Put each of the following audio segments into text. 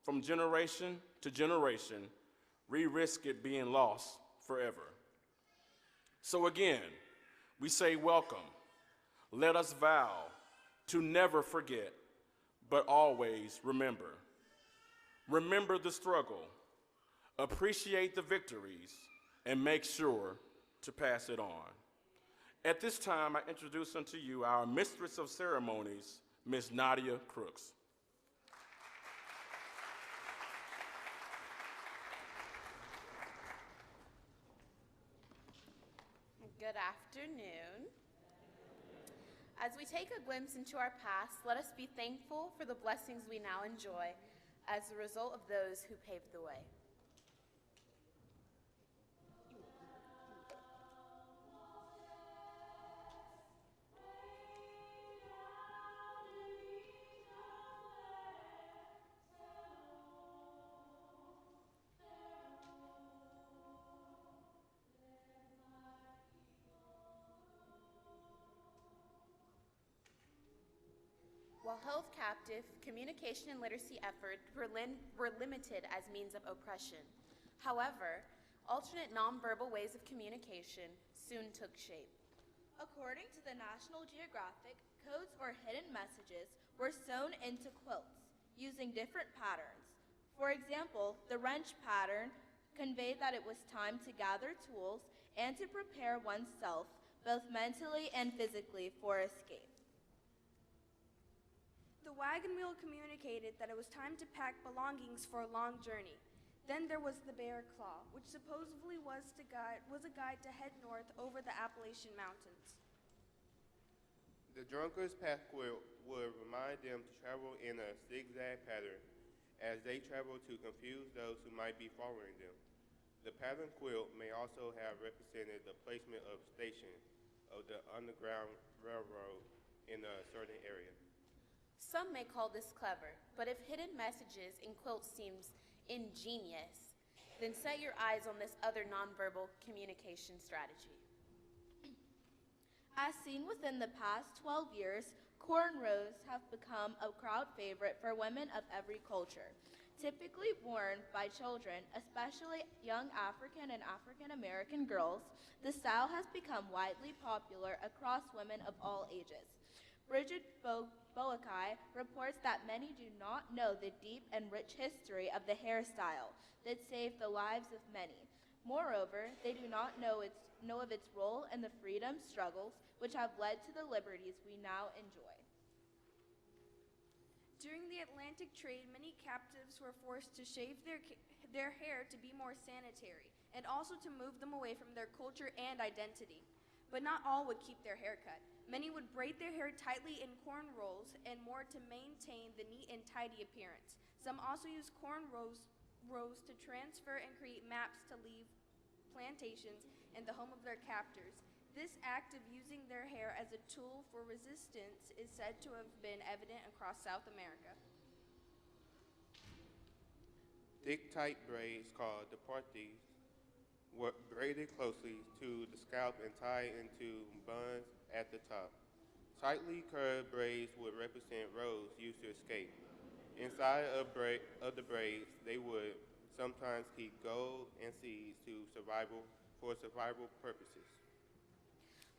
from generation to generation, we risk it being lost forever. So again, we say welcome. Let us vow to never forget, but always remember. Remember the struggle, appreciate the victories, and make sure to pass it on. At this time, I introduce unto you our Mistress of Ceremonies, Ms. Nadia Crooks. Good afternoon. As we take a glimpse into our past, let us be thankful for the blessings we now enjoy as a result of those who paved the way. While held captive, communication and literacy efforts were limited as means of oppression. However, alternate nonverbal ways of communication soon took shape. According to the National Geographic, codes or hidden messages were sewn into quilts using different patterns. For example, the wrench pattern conveyed that it was time to gather tools and to prepare oneself both mentally and physically for escape. The wagon wheel communicated that it was time to pack belongings for a long journey. Then there was the bear claw, which supposedly was a guide to head north over the Appalachian Mountains. The drunkard's path quilt would remind them to travel in a zigzag pattern as they traveled to confuse those who might be following them. The pattern quilt may also have represented the placement of stations of the Underground Railroad in a certain area. Some may call this clever, but if hidden messages in quilts seems ingenious, then set your eyes on this other nonverbal communication strategy. As seen within the past 12 years, cornrows have become a crowd favorite for women of every culture. Typically worn by children, especially young African and African American girls, the style has become widely popular across women of all ages. Bridget Boakai reports that many do not know the deep and rich history of the hairstyle that saved the lives of many. Moreover, they do not know of its role in the freedom struggles which have led to the liberties we now enjoy. During the Atlantic trade, many captives were forced to shave their hair to be more sanitary, and also to move them away from their culture and identity. But not all would keep their hair cut. Many would braid their hair tightly in corn rolls and more to maintain the neat and tidy appearance. Some also used corn rows to transfer and create maps to leave plantations in the home of their captors. This act of using their hair as a tool for resistance is said to have been evident across South America. Thick, tight braids called deportes were braided closely to the scalp and tied into buns at the top. Tightly curved braids would represent roads used to escape. Inside of the braids, they would sometimes keep gold and seeds for survival purposes.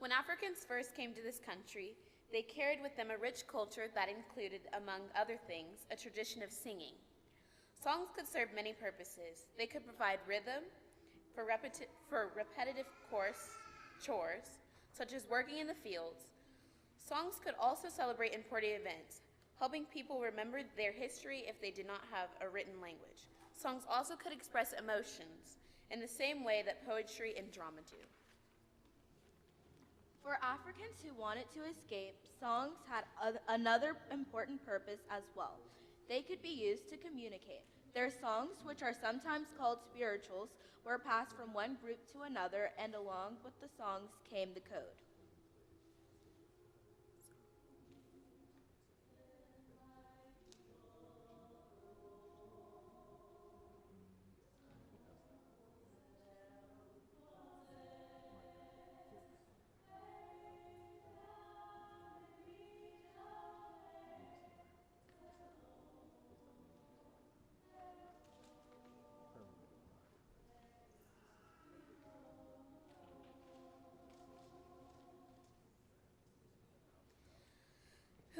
When Africans first came to this country, they carried with them a rich culture that included, among other things, a tradition of singing. Songs could serve many purposes. They could provide rhythm for repetitive chores, such as working in the fields. Songs could also celebrate important events, helping people remember their history if they did not have a written language. Songs also could express emotions in the same way that poetry and drama do. For Africans who wanted to escape, songs had another important purpose as well. They could be used to communicate. Their songs, which are sometimes called spirituals, were passed from one group to another, and along with the songs came the code.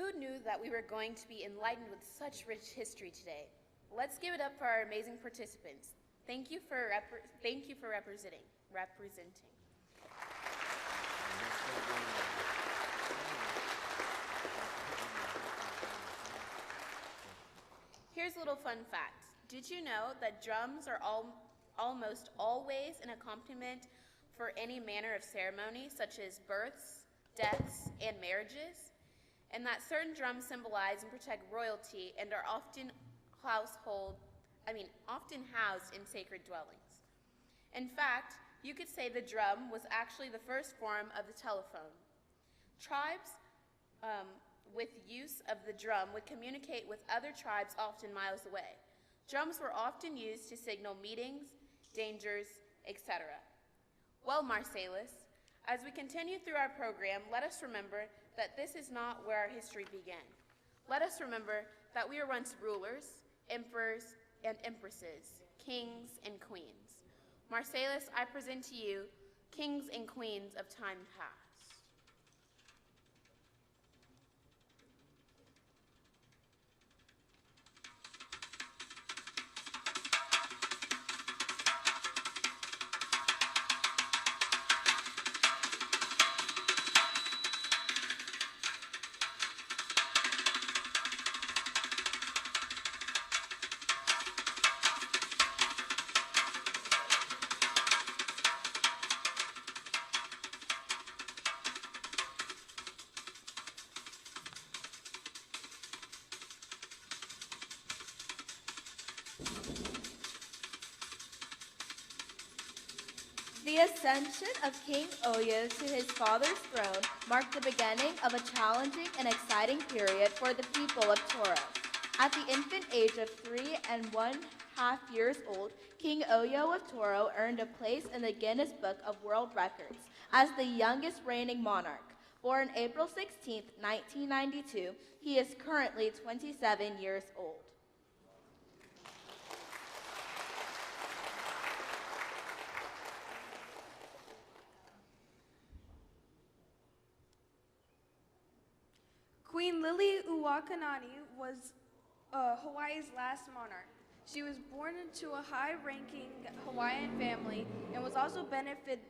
Who knew that we were going to be enlightened with such rich history today? Let's give it up for our amazing participants. Thank you for representing. Here's a little fun fact. Did you know that drums are almost always an accompaniment for any manner of ceremony, such as births, deaths, and marriages? And that certain drums symbolize and protect royalty and are often housed in sacred dwellings. In fact, you could say the drum was actually the first form of the telephone. Tribes with use of the drum would communicate with other tribes often miles away. Drums were often used to signal meetings, dangers, etc. Well, Marsalis, as we continue through our program, let us remember that this is not where our history began. Let us remember that we were once rulers, emperors, and empresses, kings and queens. Marsalis, I present to you kings and queens of time past. The ascension of King Oyo to his father's throne marked the beginning of a challenging and exciting period for the people of Toro. At the infant age of 3½ years old, King Oyo of Toro earned a place in the Guinness Book of World Records as the youngest reigning monarch. Born April 16, 1992, he is currently 27 years old. Queen Lily Uwakanani was Hawaii's last monarch. She was born into a high-ranking Hawaiian family and also benefited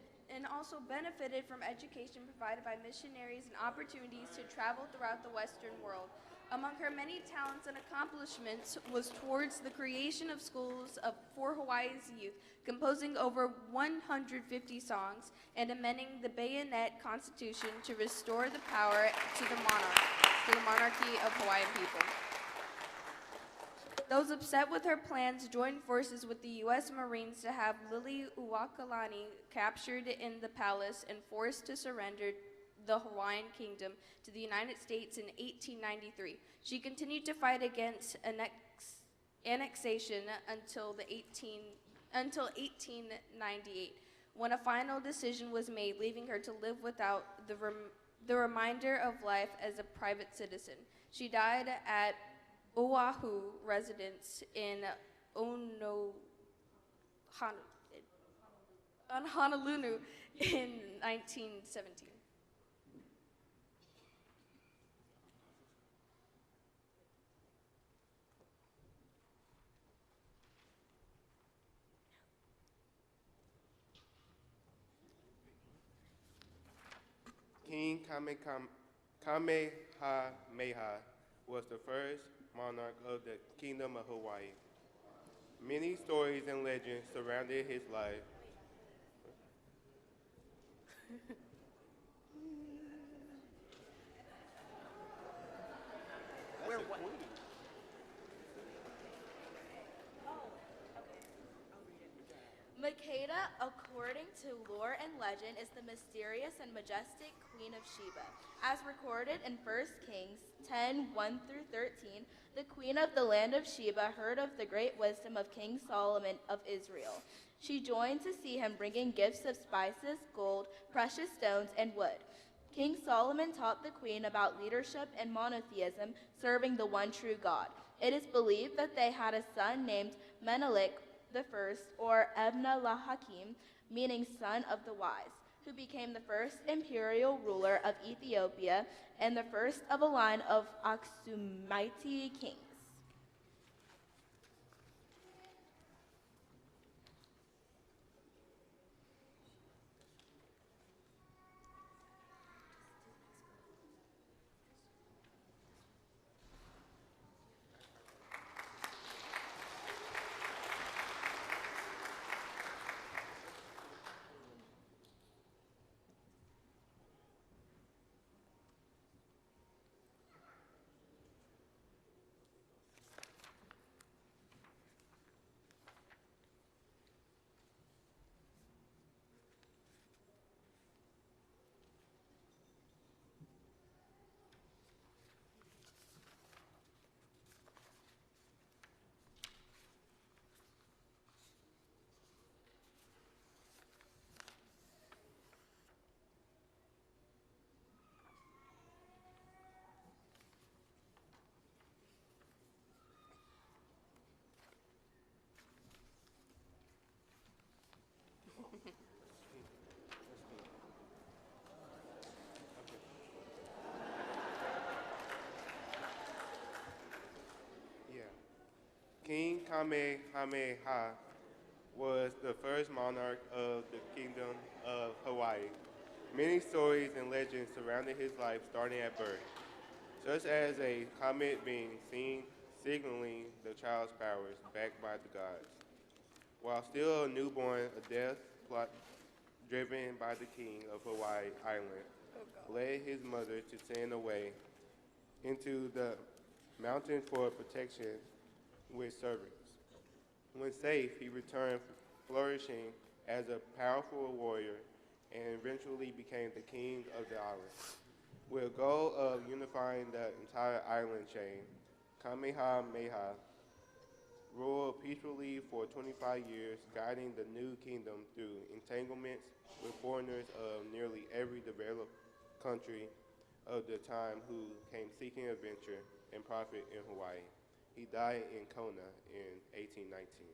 from education provided by missionaries and opportunities to travel throughout the Western world. Among her many talents and accomplishments was towards the creation of schools for Hawaii's youth, composing over 150 songs, and amending the Bayonet Constitution to restore the power to the monarchy of Hawaiian people. Those upset with her plans joined forces with the U.S. Marines to have Lily Uwakalani captured in the palace and forced to surrender the Hawaiian kingdom to the United States in 1893. She continued to fight against annexation until 1898, when a final decision was made, leaving her to live without the reminder of life as a private citizen. She died at Oahu residence in Honolulu in 1917. King Kamehameha was the first monarch of the Kingdom of Hawaii. Many stories and legends surrounded his life. Makeda, according to lore and legend, is the mysterious and majestic Queen of Sheba. As recorded in 1 Kings 10:1-13, the Queen of the land of Sheba heard of the great wisdom of King Solomon of Israel. She joined to see him bringing gifts of spices, gold, precious stones, and wood. King Solomon taught the queen about leadership and monotheism, serving the one true God. It is believed that they had a son named Menelik the First, or Ebna Lahakim, meaning son of the wise. who became the first imperial ruler of Ethiopia and the first of a line of Aksumite kings. Yeah. King Kamehameha was the first monarch of the Kingdom of Hawaii. Many stories and legends surrounded his life starting at birth, such as a comet being seen signaling the child's powers backed by the gods. While still a newborn, a death plot driven by the king of Hawaii Island led his mother to send away into the mountain for protection with servants. When safe, he returned flourishing as a powerful warrior and eventually became the king of the island. With a goal of unifying the entire island chain, Kamehameha ruled peacefully for 25 years, guiding the new kingdom through entanglements with foreigners of nearly every developed country of the time who came seeking adventure and profit in Hawaii. He died in Kona in 1819.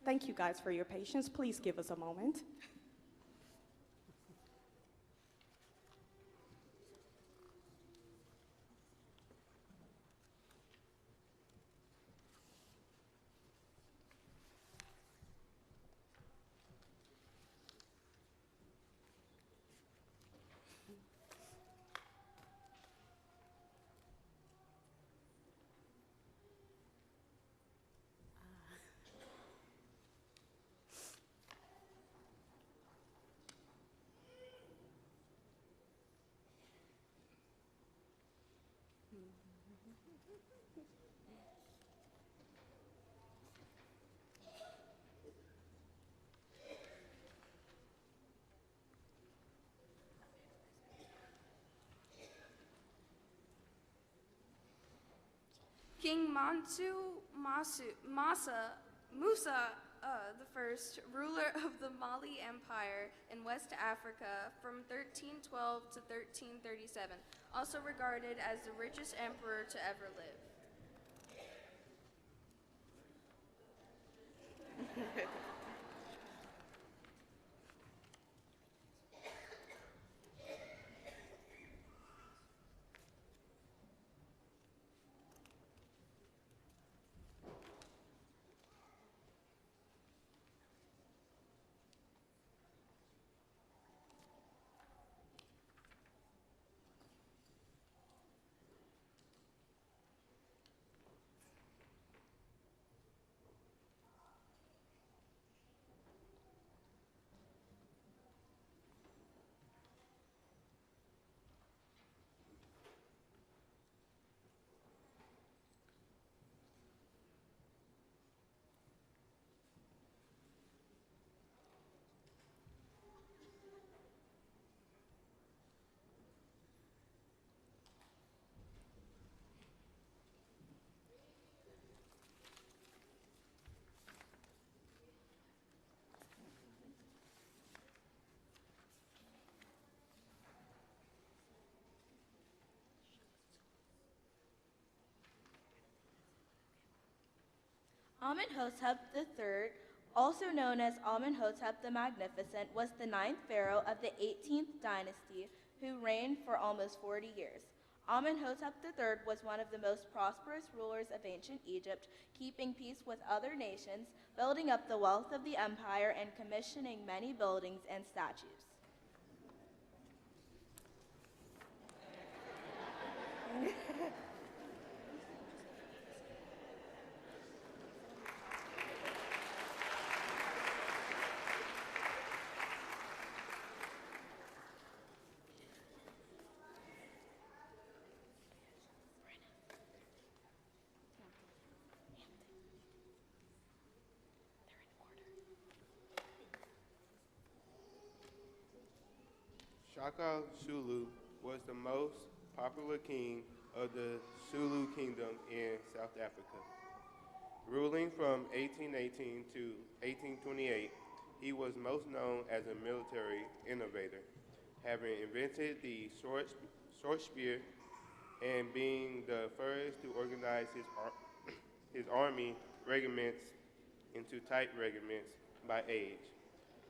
Thank you guys for your patience. Please give us a moment. King Musa the first, ruler of the Mali Empire in West Africa from 1312 to 1337, also regarded as the richest emperor to ever live. Amenhotep III, also known as Amenhotep the Magnificent, was the ninth pharaoh of the 18th dynasty who reigned for almost 40 years. Amenhotep III was one of the most prosperous rulers of ancient Egypt, keeping peace with other nations, building up the wealth of the empire, and commissioning many buildings and statues. Shaka Zulu was the most popular king of the Zulu kingdom in South Africa. Ruling from 1818 to 1828, he was most known as a military innovator, having invented the short spear and being the first to organize his army regiments into type regiments by age.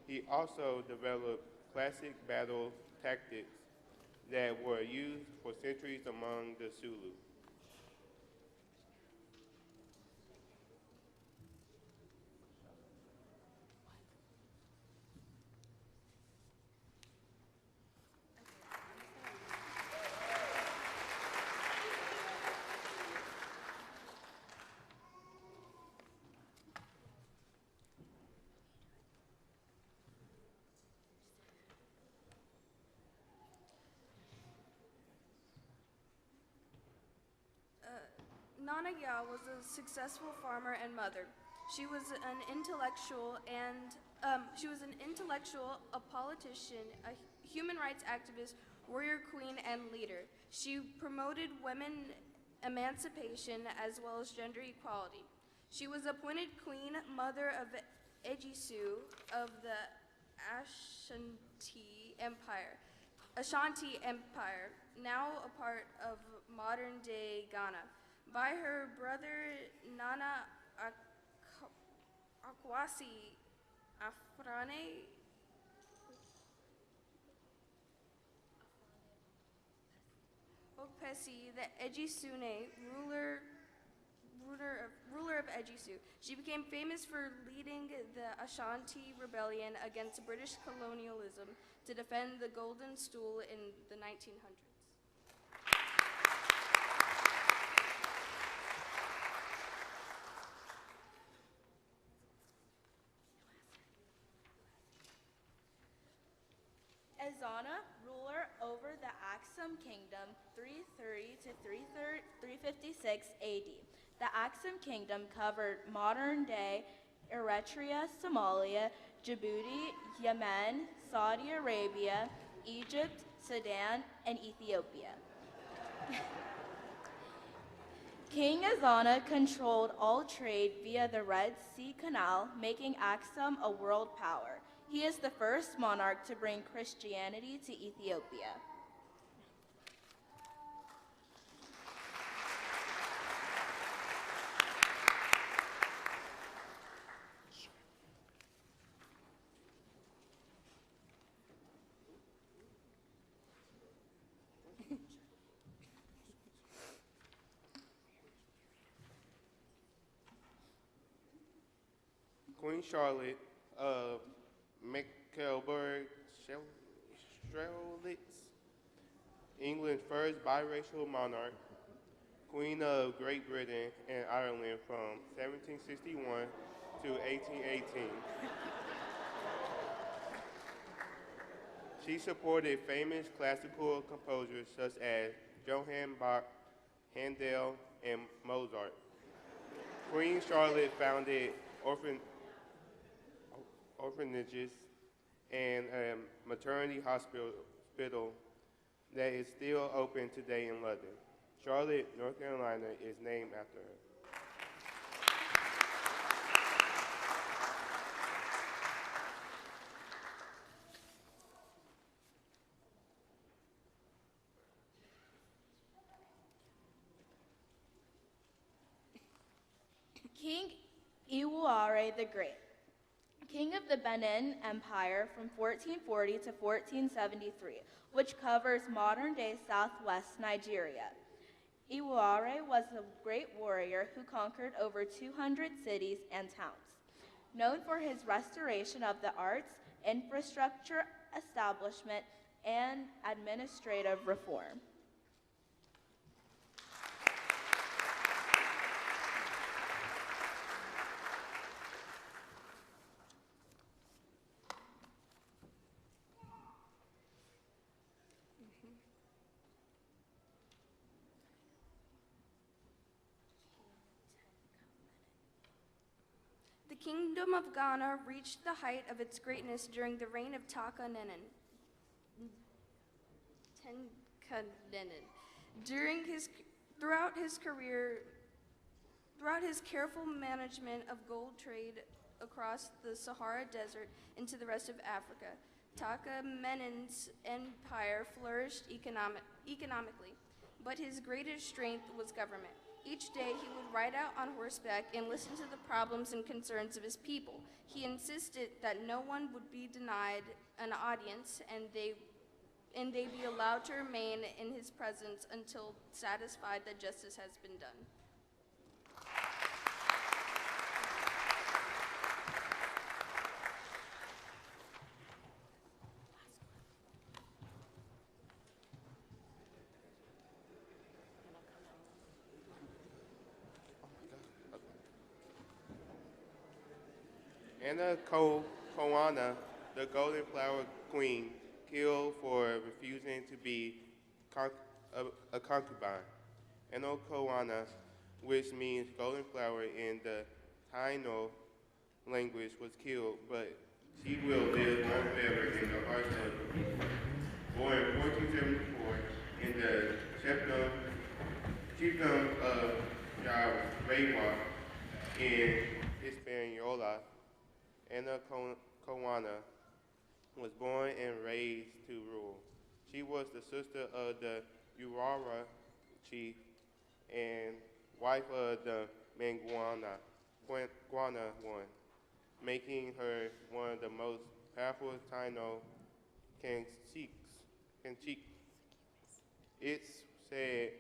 He also developed classic battle tactics that were used for centuries among the Zulu. Nana Yao was a successful farmer and mother. She was an intellectual, a politician, a human rights activist, warrior queen, and leader. She promoted women emancipation as well as gender equality. She was appointed Queen Mother of Ejisu of the Ashanti Empire, now a part of modern-day Ghana, by her brother Nana Akwasi Afrane Okpesi, the Ejisune, ruler of Ejisu. She became famous for leading the Ashanti Rebellion against British colonialism to defend the Golden Stool in the 1900s. Ezana, ruler over the Axum Kingdom, 330 to 356 AD. The Axum Kingdom covered modern-day Eritrea, Somalia, Djibouti, Yemen, Saudi Arabia, Egypt, Sudan, and Ethiopia. King Azana controlled all trade via the Red Sea Canal, making Axum a world power. He is the first monarch to bring Christianity to Ethiopia. Queen Charlotte of Mecklenburg Strelitz, England's first biracial monarch, Queen of Great Britain and Ireland from 1761 to 1818. She supported famous classical composers such as Johann Bach, Handel, and Mozart. Queen Charlotte founded orphanages and a maternity hospital that is still open today in London. Charlotte, North Carolina is named after her. King Iwuare the Great, king of the Benin Empire from 1440 to 1473, which covers modern-day southwest Nigeria. Iwuare was a great warrior who conquered over 200 cities and towns. Known for his restoration of the arts, infrastructure establishment, and administrative reform. The Kingdom of Ghana reached the height of its greatness during the reign of Taka Nenin. Throughout his careful management of gold trade across the Sahara Desert into the rest of Africa, Taka Menin's empire flourished economically, but his greatest strength was government. Each day he would ride out on horseback and listen to the problems and concerns of his people. He insisted that no one would be denied an audience and they be allowed to remain in his presence until satisfied that justice has been done. Anna Koana, the Golden Flower Queen, killed for refusing to be a concubine. Anna Koana, which means golden flower in the Taino language, was killed, but she will live on forever in the hearts of the people. Born in 1474 in the chiefdom of Yarewa in Hispaniola, Anna Koana was born and raised to rule. She was the sister of the Urawa chief and wife of the Mangwana one, making her one of the most powerful Taino Kanchiks. It's said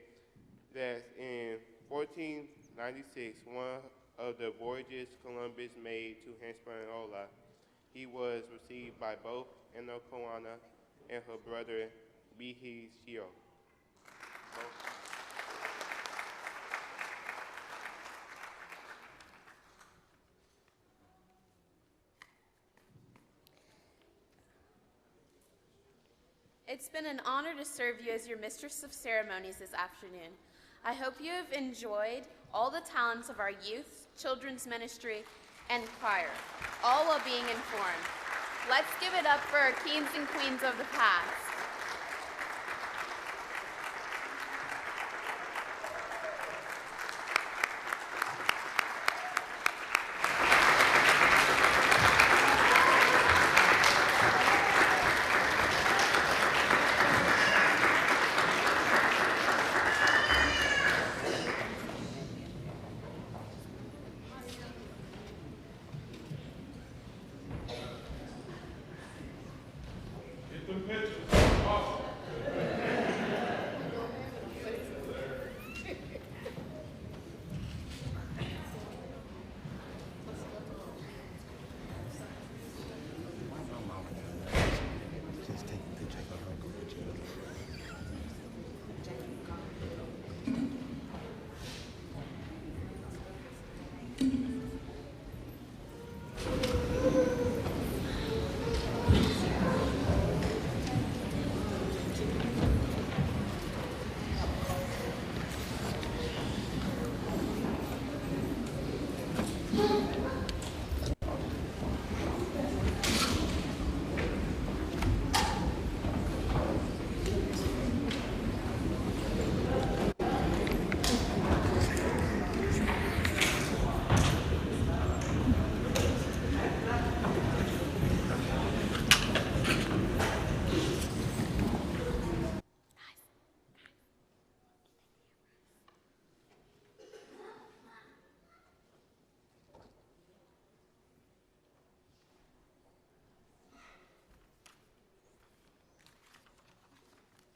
that in 1496, one of the voyages Columbus made to Hispaniola, he was received by both Anna Koana and her brother Bihicio. It's been an honor to serve you as your Mistress of Ceremonies this afternoon. I hope you have enjoyed all the talents of our youth, children's ministry, and choir, all while being informed. Let's give it up for our kings and queens of the past.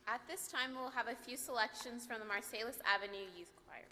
At this time, we'll have a few selections from the Marsalis Avenue Youth Choir.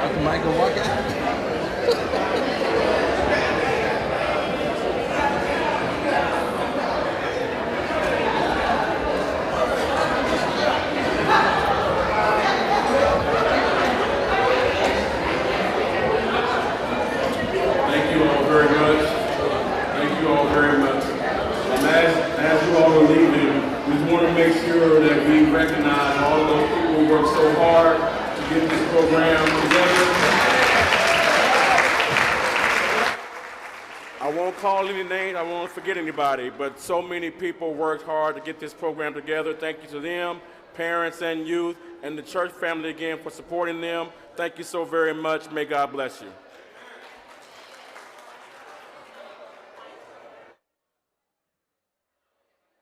out the mic and walk out. Thank you all very much. Thank you all very much. As you all are leaving, we just want to make sure that we recognize all of those people who worked so hard to get this program together. I won't call any names, I won't forget anybody, but so many people worked hard to get this program together. Thank you to them, parents and youth, and the church family again for supporting them. Thank you so very much. May God bless you.